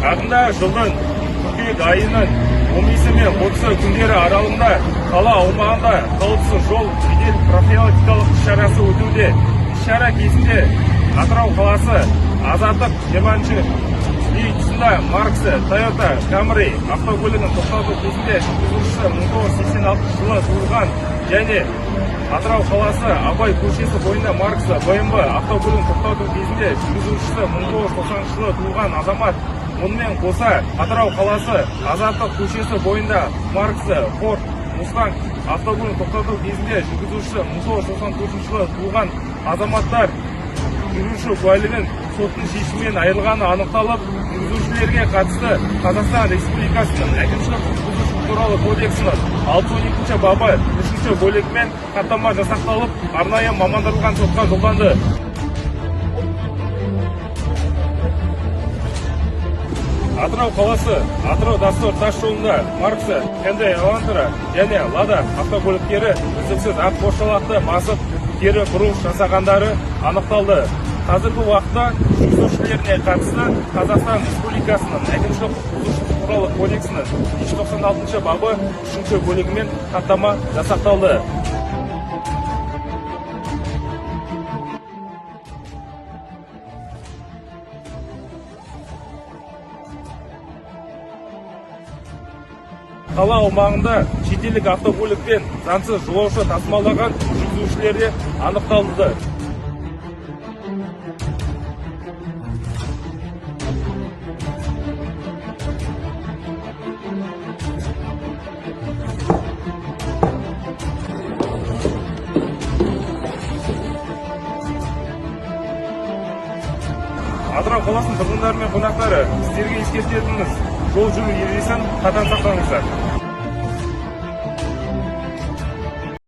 Ағымдағы жылдың қыркүйек айының 15 мен 30 күндері аралығында қала аумағында қауіпсіз жол жедел профилактикалық іс-шарасы өтуде. Іс-шара кезінде Атырау қаласы Азаттық 20-ші үй тұсында маркасы Toyota Camry автокөлігін тоқтату кезінде жүргізушісі 1986 жылы туылған және Атырау қаласы Абай көшесі бойында маркасы BMW автокөлігін тоқтату кезінде жүргізушісі 1990 жылы туылған азамат. Мұнымен қоса Атырау қаласы Азаттық көшесі бойында маркасы Ford Mustang автокөлігін тоқтату кезінде жүргізушісі 1994 жылы туылған азаматтар жүргізуші куәлігін соттың шешімімен айырылғаны анықталып, жүргізушілерге қатысты Қазақстан Республикасының әкімшілік құқық бұзушылық туралы кодексінің 612 бабы 3-ші бөлігімен хаттама жасақталып, арнайы мамандырылған сотқа жолданды. Атырау қаласы Атырау Дастор тас жолында маркасы Hyundai Elantra және Lada автокөліктері үздіксіз ат қошалақты басып, кері бұрылыс жасағандары анықталды. Қазіргі уақытта жүргізушілеріне қатысты Қазақстан Республикасының әкімшілік құқық бұзушылық туралы кодексінің 296 бабы 3-ші бөлігімен хаттама жасақталды. Қала аумағында шетелдік автокөлікпен заңсыз жолаушы тасымалдаған жүргізушілерде анықталды. Атырау қаласының тұрғындары мен қонақтары, сіздерге ескертетініміз, жол жүру ережесін қатаң сақтаңыздар.